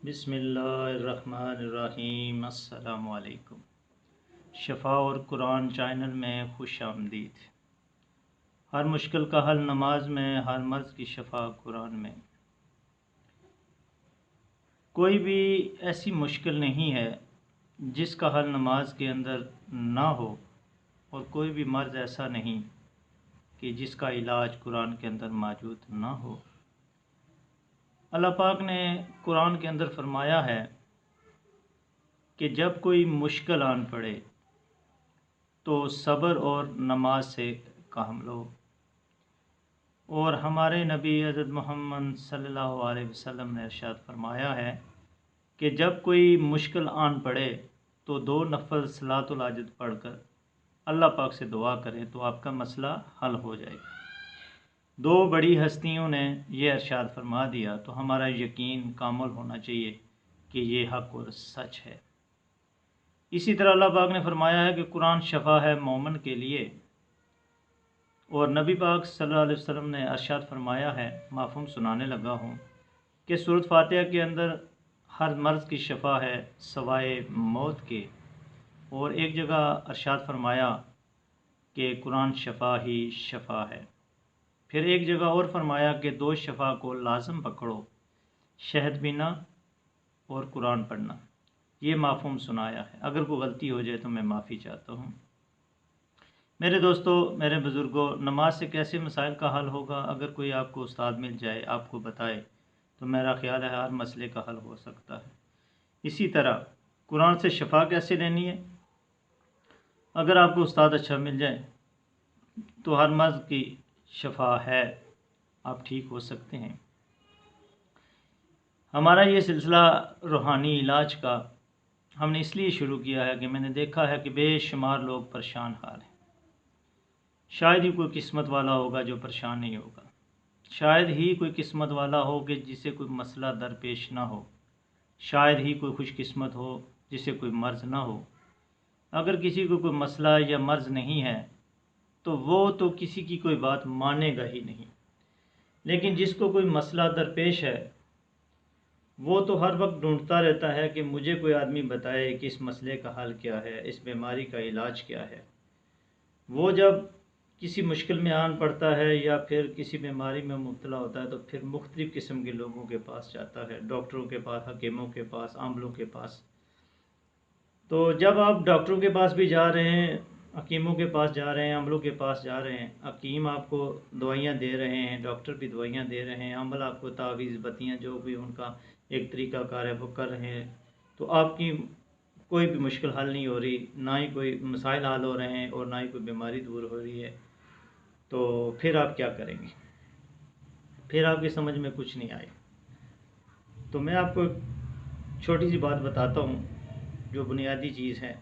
بسم اللہ الرحمن الرحیم۔ السلام علیکم۔ شفا اور قرآن چینل میں خوش آمدید۔ ہر مشکل کا حل نماز میں، ہر مرض کی شفا قرآن میں۔ کوئی بھی ایسی مشکل نہیں ہے جس کا حل نماز کے اندر نہ ہو، اور کوئی بھی مرض ایسا نہیں کہ جس کا علاج قرآن کے اندر موجود نہ ہو۔ اللہ پاک نے قرآن کے اندر فرمایا ہے کہ جب کوئی مشکل آن پڑے تو صبر اور نماز سے کام لو، اور ہمارے نبی حضرت محمد صلی اللہ علیہ وسلم نے ارشاد فرمایا ہے کہ جب کوئی مشکل آن پڑے تو 2 نفل صلاۃ الحاجت پڑھ کر اللہ پاک سے دعا کریں تو آپ کا مسئلہ حل ہو جائے گا۔ 2 بڑی ہستیوں نے یہ ارشاد فرما دیا تو ہمارا یقین کامل ہونا چاہیے کہ یہ حق اور سچ ہے۔ اسی طرح اللہ پاک نے فرمایا ہے کہ قرآن شفا ہے مومن کے لیے، اور نبی پاک صلی اللہ علیہ وسلم نے ارشاد فرمایا ہے، مفہوم سنانے لگا ہوں، کہ سورۃ فاتحہ کے اندر ہر مرض کی شفا ہے سوائے موت کے، اور ایک جگہ ارشاد فرمایا کہ قرآن شفا ہی شفا ہے۔ پھر ایک جگہ اور فرمایا کہ 2 شفا کو لازم پکڑو، شہد پینا اور قرآن پڑھنا۔ یہ مفہوم سنایا ہے۔ اگر کوئی غلطی ہو جائے تو میں معافی چاہتا ہوں۔ میرے دوستو، میرے بزرگوں، نماز سے کیسے مسائل کا حل ہوگا؟ اگر کوئی آپ کو استاد مل جائے، آپ کو بتائے، تو میرا خیال ہے ہر مسئلے کا حل ہو سکتا ہے۔ اسی طرح قرآن سے شفا کیسے لینی ہے؟ اگر آپ کو استاد اچھا مل جائے تو ہر مرض کی شفا ہے، آپ ٹھیک ہو سکتے ہیں۔ ہمارا یہ سلسلہ روحانی علاج کا ہم نے اس لیے شروع کیا ہے کہ میں نے دیکھا ہے کہ بے شمار لوگ پریشان حال ہیں۔ شاید ہی کوئی قسمت والا ہوگا جو پریشان نہیں ہوگا، شاید ہی کوئی قسمت والا ہو کہ جسے کوئی مسئلہ درپیش نہ ہو، شاید ہی کوئی خوش قسمت ہو جسے کوئی مرض نہ ہو۔ اگر کسی کو کوئی مسئلہ یا مرض نہیں ہے تو وہ تو کسی کی کوئی بات مانے گا ہی نہیں، لیکن جس کو کوئی مسئلہ درپیش ہے وہ تو ہر وقت ڈھونڈتا رہتا ہے کہ مجھے کوئی آدمی بتائے کہ اس مسئلے کا حل کیا ہے، اس بیماری کا علاج کیا ہے۔ وہ جب کسی مشکل میں آن پڑتا ہے یا پھر کسی بیماری میں مبتلا ہوتا ہے تو پھر مختلف قسم کے لوگوں کے پاس جاتا ہے، ڈاکٹروں کے پاس، حکیموں کے پاس، عاملوں کے پاس۔ تو جب آپ ڈاکٹروں کے پاس بھی جا رہے ہیں، حکیموں کے پاس جا رہے ہیں، عاملوں کے پاس جا رہے ہیں، حکیم آپ کو دوائیاں دے رہے ہیں، ڈاکٹر بھی دوائیاں دے رہے ہیں، عامل آپ کو تعویذ بتیاں جو بھی ان کا ایک طریقہ کار ہے وہ کر رہے ہیں، تو آپ کی کوئی بھی مشکل حل نہیں ہو رہی، نہ ہی کوئی مسائل حل ہو رہے ہیں اور نہ ہی کوئی بیماری دور ہو رہی ہے، تو پھر آپ کیا کریں گے؟ پھر آپ کی سمجھ میں کچھ نہیں آئے۔ تو میں آپ کو چھوٹی سی بات بتاتا ہوں جو بنیادی چیز ہے،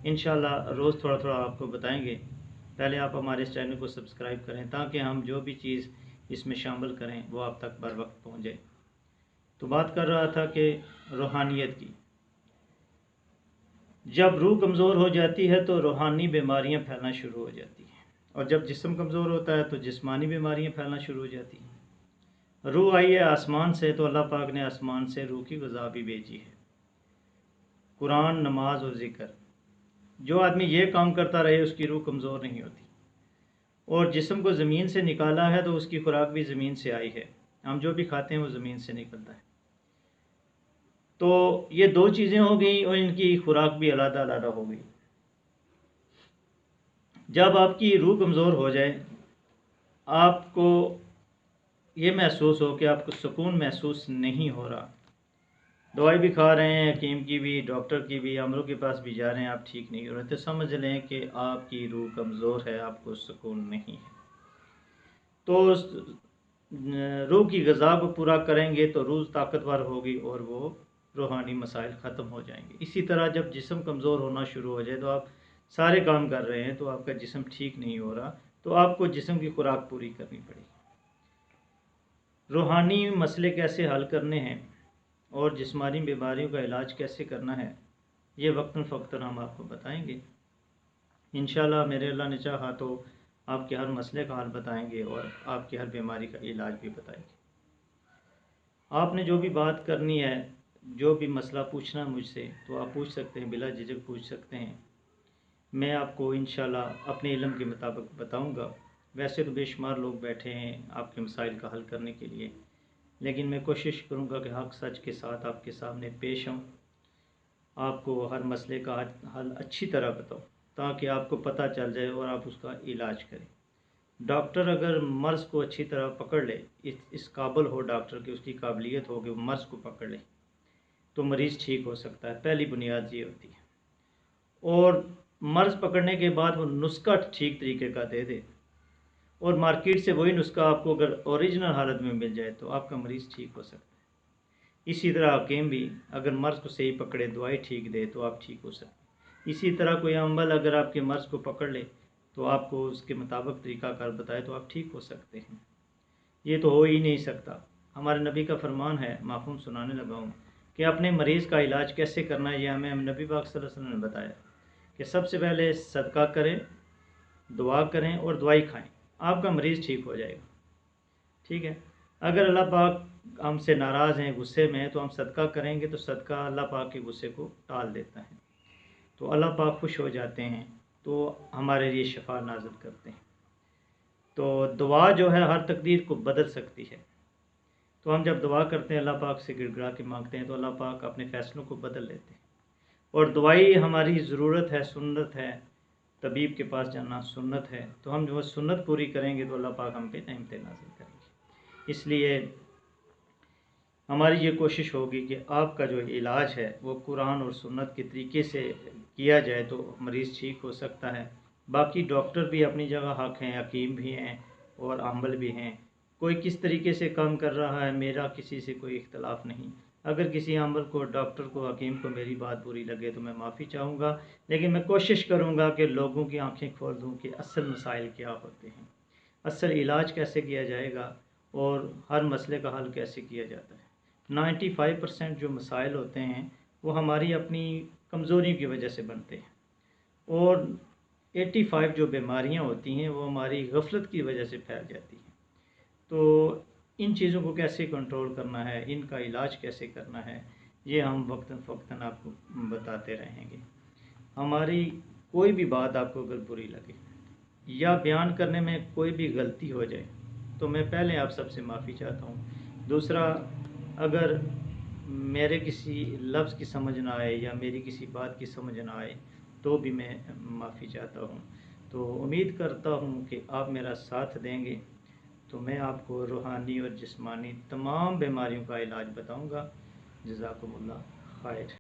انشاءاللہ روز تھوڑا تھوڑا آپ کو بتائیں گے۔ پہلے آپ ہمارے اس چینل کو سبسکرائب کریں تاکہ ہم جو بھی چیز اس میں شامل کریں وہ آپ تک بر وقت پہنچ جائے۔ تو بات کر رہا تھا کہ روحانیت کی، جب روح کمزور ہو جاتی ہے تو روحانی بیماریاں پھیلنا شروع ہو جاتی ہیں، اور جب جسم کمزور ہوتا ہے تو جسمانی بیماریاں پھیلنا شروع ہو جاتی ہیں۔ روح آئی ہے آسمان سے تو اللہ پاک نے آسمان سے روح کی غذا بھی بھیجی ہے، قرآن، نماز اور ذکر۔ جو آدمی یہ کام کرتا رہے اس کی روح کمزور نہیں ہوتی، اور جسم کو زمین سے نکالا ہے تو اس کی خوراک بھی زمین سے آئی ہے، ہم جو بھی کھاتے ہیں وہ زمین سے نکلتا ہے۔ تو یہ 2 چیزیں ہو گئیں اور ان کی خوراک بھی علیحدہ علیحدہ ہو گئی۔ جب آپ کی روح کمزور ہو جائے، آپ کو یہ محسوس ہو کہ آپ کو سکون محسوس نہیں ہو رہا، دوائی بھی کھا رہے ہیں، حکیم کی بھی، ڈاکٹر کی بھی، عاملوں کے پاس بھی جا رہے ہیں، آپ ٹھیک نہیں ہو رہے، تو سمجھ لیں کہ آپ کی روح کمزور ہے، آپ کو سکون نہیں ہے۔ تو روح کی غذا کو پورا کریں گے تو روح طاقتور ہوگی اور وہ روحانی مسائل ختم ہو جائیں گے۔ اسی طرح جب جسم کمزور ہونا شروع ہو جائے تو آپ سارے کام کر رہے ہیں تو آپ کا جسم ٹھیک نہیں ہو رہا، تو آپ کو جسم کی خوراک پوری کرنی پڑے گی۔ روحانی مسئلے کیسے حل کرنے ہیں اور جسمانی بیماریوں کا علاج کیسے کرنا ہے، یہ وقتاً فوقتاً ہم آپ کو بتائیں گے انشاءاللہ۔ میرے اللہ نے چاہا تو آپ کے ہر مسئلے کا حل بتائیں گے اور آپ کی ہر بیماری کا علاج بھی بتائیں گے۔ آپ نے جو بھی بات کرنی ہے، جو بھی مسئلہ پوچھنا مجھ سے تو آپ پوچھ سکتے ہیں، بلا جھجک پوچھ سکتے ہیں، میں آپ کو انشاءاللہ اپنے علم کے مطابق بتاؤں گا۔ ویسے تو بے شمار لوگ بیٹھے ہیں آپ کے مسائل کا حل کرنے کے لیے، لیکن میں کوشش کروں گا کہ حق سچ کے ساتھ آپ کے سامنے پیش ہوں، آپ کو ہر مسئلے کا حل اچھی طرح بتاؤں تاکہ آپ کو پتہ چل جائے اور آپ اس کا علاج کریں۔ ڈاکٹر اگر مرض کو اچھی طرح پکڑ لے، اس قابل ہو ڈاکٹر کی، اس کی قابلیت ہو کہ وہ مرض کو پکڑ لے، تو مریض ٹھیک ہو سکتا ہے۔ پہلی بنیاد یہ ہوتی ہے، اور مرض پکڑنے کے بعد وہ نسخہ ٹھیک طریقے کا دے دے، اور مارکیٹ سے وہی نسخہ آپ کو اگر اوریجنل حالت میں مل جائے تو آپ کا مریض ٹھیک ہو سکتا ہے۔ اسی طرح حکیم بھی اگر مرض کو صحیح پکڑے، دوائی ٹھیک دے تو آپ ٹھیک ہو سکتے ہیں۔ اسی طرح کوئی عمل اگر آپ کے مرض کو پکڑ لے تو آپ کو اس کے مطابق طریقہ کار بتائے تو آپ ٹھیک ہو سکتے ہیں۔ یہ تو ہو ہی نہیں سکتا۔ ہمارے نبی کا فرمان ہے، مفہوم سنانے لگا ہوں، کہ اپنے مریض کا علاج کیسے کرنا ہے۔ یہ ہمیں نبی پاک صلی اللہ علیہ وسلم نے بتایا کہ سب سے پہلے صدقہ کریں، دعا کریں اور دوائی کھائیں، آپ کا مریض ٹھیک ہو جائے گا۔ ٹھیک ہے، اگر اللہ پاک ہم سے ناراض ہیں، غصے میں ہیں، تو ہم صدقہ کریں گے تو صدقہ اللہ پاک کے غصے کو ٹال دیتا ہے، تو اللہ پاک خوش ہو جاتے ہیں، تو ہمارے لیے شفا نازل کرتے ہیں۔ تو دعا جو ہے ہر تقدیر کو بدل سکتی ہے، تو ہم جب دعا کرتے ہیں، اللہ پاک سے گڑ گڑا کے مانگتے ہیں، تو اللہ پاک اپنے فیصلوں کو بدل لیتے ہیں۔ اور دوائی ہماری ضرورت ہے، سنت ہے، طبیب کے پاس جانا سنت ہے، تو ہم جو سنت پوری کریں گے تو اللہ پاک ہم پہ نعمتیں نازل کریں گے۔ اس لیے ہماری یہ کوشش ہوگی کہ آپ کا جو علاج ہے وہ قرآن اور سنت کے طریقے سے کیا جائے تو مریض ٹھیک ہو سکتا ہے۔ باقی ڈاکٹر بھی اپنی جگہ حق ہیں، حکیم بھی ہیں اور عامل بھی ہیں۔ کوئی کس طریقے سے کام کر رہا ہے، میرا کسی سے کوئی اختلاف نہیں۔ اگر کسی عامل کو، ڈاکٹر کو، حکیم کو میری بات بری لگے تو میں معافی چاہوں گا، لیکن میں کوشش کروں گا کہ لوگوں کی آنکھیں کھول دوں کہ اصل مسائل کیا ہوتے ہیں، اصل علاج کیسے کیا جائے گا اور ہر مسئلے کا حل کیسے کیا جاتا ہے۔ 95% جو مسائل ہوتے ہیں وہ ہماری اپنی کمزوری کی وجہ سے بنتے ہیں، اور 85 جو بیماریاں ہوتی ہیں وہ ہماری غفلت کی وجہ سے پھیل جاتی ہیں۔ تو ان چیزوں کو کیسے کنٹرول کرنا ہے، ان کا علاج کیسے کرنا ہے، یہ ہم وقتاً فوقتاً آپ کو بتاتے رہیں گے۔ ہماری کوئی بھی بات آپ کو اگر بری لگے یا بیان کرنے میں کوئی بھی غلطی ہو جائے تو میں پہلے آپ سب سے معافی چاہتا ہوں۔ دوسرا، اگر میرے کسی لفظ کی سمجھ نہ آئے یا میری کسی بات کی سمجھ نہ آئے تو بھی میں معافی چاہتا ہوں۔ تو امید کرتا ہوں کہ آپ میرا ساتھ دیں گے، تو میں آپ کو روحانی اور جسمانی تمام بیماریوں کا علاج بتاؤں گا۔ جزاکم اللہ خیر۔